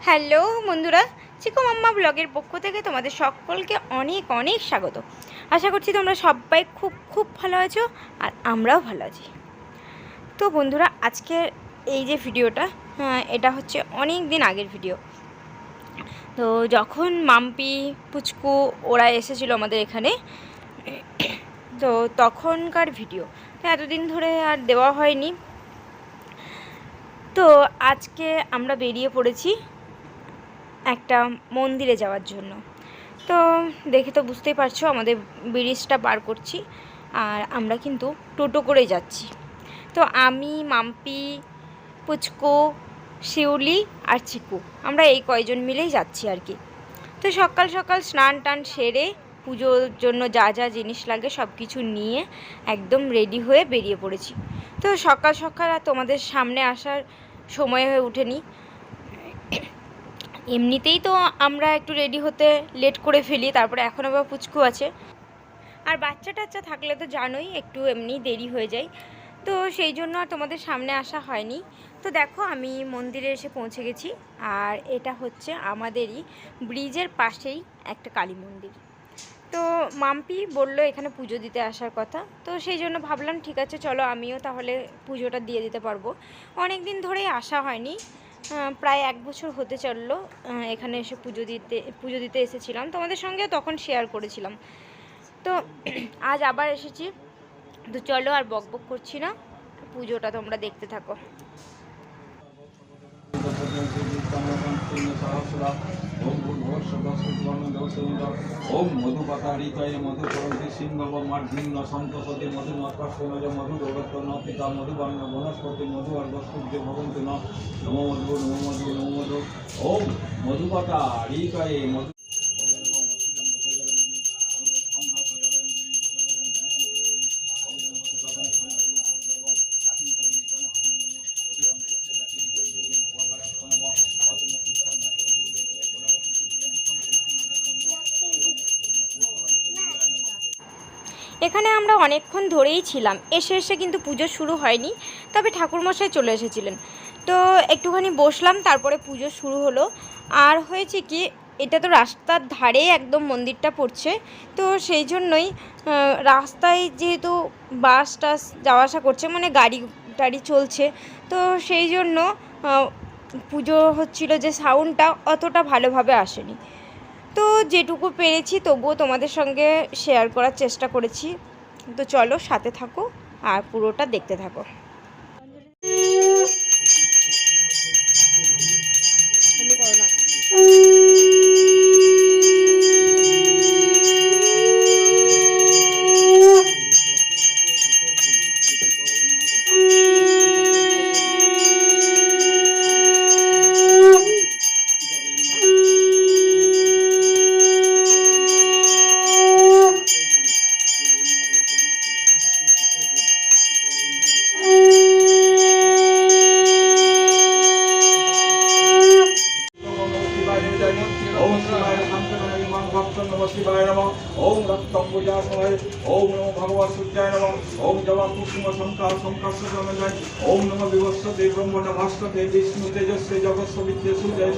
Hello বন্ধুরা, চিকু মাম্মা ব্লগের পক্ষ থেকে তোমাদের সকলকে অনেক অনেক স্বাগত। আশা করছি তোমরা সবাই খুব খুব ভালো আছো আর আমরাও ভালো আছি। তো বন্ধুরা, আজকের এই যে ভিডিওটা, এটা হচ্ছে অনেক দিন আগের ভিডিও। তো যখন মাম্পি পুচকু ওরা এসেছিলো আমাদের এখানে, তো তখনকার ভিডিও। তো এতদিন ধরে আর দেওয়া হয়নি। তো আজকে আমরা বেরিয়ে পড়েছি একটা মন্দিরে যাওয়ার জন্য। তো দেখে তো বুঝতেই পারছো, আমাদের ব্রিজটা পার করছি আর আমরা কিন্তু টোটো করে যাচ্ছি। তো আমি, মাম্পি, পুচকু, শিউলি আর চিকু, আমরা এই কয়জন মিলেই যাচ্ছি আর কি। তো সকাল সকাল স্নান টান সেরে পুজোর জন্য যা যা জিনিস লাগে সব কিছু নিয়ে একদম রেডি হয়ে বেরিয়ে পড়েছি। তো সকাল সকাল আর তোমাদের সামনে আসার সময় হয়ে ওঠেনি। এমনিতেই তো আমরা একটু রেডি হতে লেট করে ফেলি, তারপরে এখন আবার পুচকু আছে আর বাচ্চা টাচ্চা থাকলে তো জানোই একটু এমনি দেরি হয়ে যায়। তো সেই জন্য আর তোমাদের সামনে আসা হয়নি। তো দেখো, আমি মন্দিরে এসে পৌঁছে গেছি আর এটা হচ্ছে আমাদেরই ব্রিজের পাশেই একটা কালী মন্দির। তো মাম্পি বললো এখানে পুজো দিতে আসার কথা, তো সেই জন্য ভাবলাম ঠিক আছে চলো আমিও তাহলে পুজোটা দিয়ে দিতে পারবো। অনেক দিন ধরেই আসা হয়নি, প্রায় 1 বছর হতে চললো এখানে এসে পুজো দিতে এসেছিলাম, তোমাদের সঙ্গে তখন শেয়ার করেছিলাম। তো আজ আবার এসেছি। তো চলো আর বকবক করছি না, পুজোটা তোমরা দেখতে থাকো। ओम मधुपतारिकाय मधुकरन्ति सिंहव मार्धिन्न सन्तसति मधुमत्कर्षणज मधुरोगत्तन पिता मधुवर्ण वनस्पति मधुवर्गस्तुभ्य भवन्तु न नमो मधु नमो मधु नमो मधु। ओम मधुपतारिकाय मधु এখানে আমরা অনেকক্ষণ ধরেই ছিলাম, এসে কিন্তু পুজো শুরু হয়নি, তবে ঠাকুরমশাই চলে এসেছিলেন। তো একটুখানি বসলাম, তারপরে পুজো শুরু হলো। আর হয়েছে কি, এটা তো রাস্তার ধারে একদম মন্দিরটা পড়ছে, তো সেই জন্যই রাস্তায় যেহেতু বাস টাস যাওয়া আসা করছে, মানে গাড়ি টাড়ি চলছে, তো সেই জন্য পুজো হচ্ছিল যে সাউন্ডটা অতটা ভালোভাবে আসেনি। তো যেটুকু পেরেছি তবুও তোমাদের সঙ্গে শেয়ার করার চেষ্টা করেছি। তো চলো সাথে থাকো আর পুরোটা দেখতে থাকো। शिवाय नमः। ओम रक्तंबुजाय ओम नमो भगवत सूर्याय नमः। ओम जवा कुसुम संकार संकाशनमय ओम नमः विवस्वते ब्रह्मण भास्कते विष्णु तेजस्वी जगत् विद्येषु जय।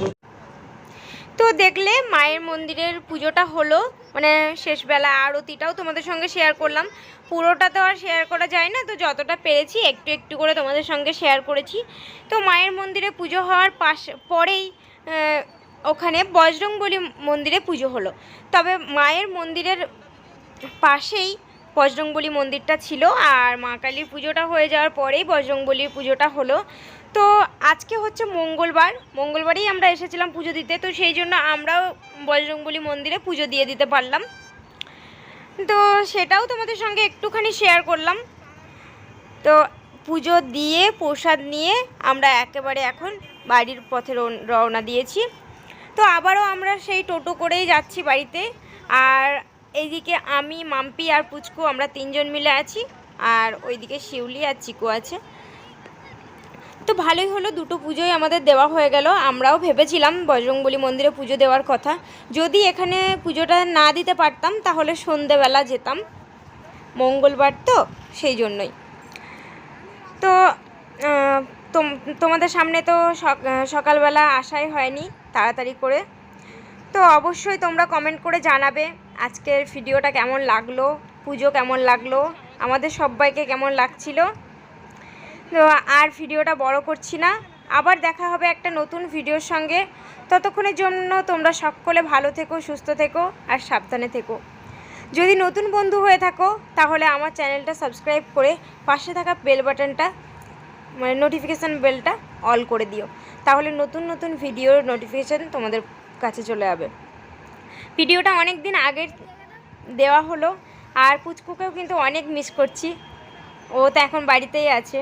তো দেখলে মায়ের মন্দিরের পুজোটা হলো, মানে শেষবেলা আরতিটাও তোমাদের সঙ্গে শেয়ার করলাম। পুরোটা তো আর শেয়ার করা যায় না, তো যতটা পেরেছি একটু একটু করে তোমাদের সঙ্গে শেয়ার করেছি। তো মায়ের মন্দিরে পুজো হওয়ার পরেই ওখানে বজরংবলী মন্দিরে পুজো হলো। তবে মায়ের মন্দিরের পাশেই বজরংবলী মন্দিরটা ছিল, আর মা কালীর পুজোটা হয়ে যাওয়ার পরেই বজরংবলীর পুজোটা হলো। তো আজকে হচ্ছে মঙ্গলবারেই আমরা এসেছিলাম পুজো দিতে, তো সেই জন্য আমরাও বজরংবলী মন্দিরে পুজো দিয়ে দিতে পারলাম। তো সেটাও তোমাদের সঙ্গে একটুখানি শেয়ার করলাম। তো পুজো দিয়ে প্রসাদ নিয়ে আমরা একেবারে এখন বাড়ির পথে রওনা দিয়েছি। তো আবারও আমরা সেই টোটো করেই যাচ্ছি বাড়িতে। আর এইদিকে আমি, মাম্পি আর পুচকু, আমরা 3 জন মিলে আছি, আর ওইদিকে শিউলি আর চিকু আছে। তো ভালোই হলো, দুটো পুজোই আমাদের দেওয়া হয়ে গেল। আমরাও ভেবেছিলাম বজরংবলী মন্দিরে পুজো দেওয়ার কথা, যদি এখানে পুজোটা না দিতে পারতাম তাহলে সন্ধেবেলা যেতাম, মঙ্গলবার তো সেই জন্যই। তো তোমাদের সামনে তো সকালবেলা আসাই হয়নি তাড়াতাড়ি করে। তো অবশ্যই তোমরা কমেন্ট করে জানাবে আজকের ভিডিওটা কেমন লাগলো, পুজো কেমন লাগলো, আমাদের সবাইকে কেমন লাগছিল। তো আর ভিডিওটা বড় করছি না, আবার দেখা হবে একটা নতুন ভিডিওর সঙ্গে। ততক্ষণের জন্য তোমরা সকলে ভালো থেকো, সুস্থ থেকো আর সাবধানে থেকো। যদি নতুন বন্ধু হয়ে থাকো তাহলে আমার চ্যানেলটা সাবস্ক্রাইব করে পাশে থাকা বেল বাটনটা মানে নোটিফিকেশান বেলটা অল করে দিও, তাহলে নতুন নতুন ভিডিওর নোটিফিকেশান তোমাদের কাছে চলে যাবে। ভিডিওটা অনেক দিন আগের দেওয়া হলো, আর পুচকুকেও কিন্তু অনেক মিস করছি, ও তো এখন বাড়িতেই আছে।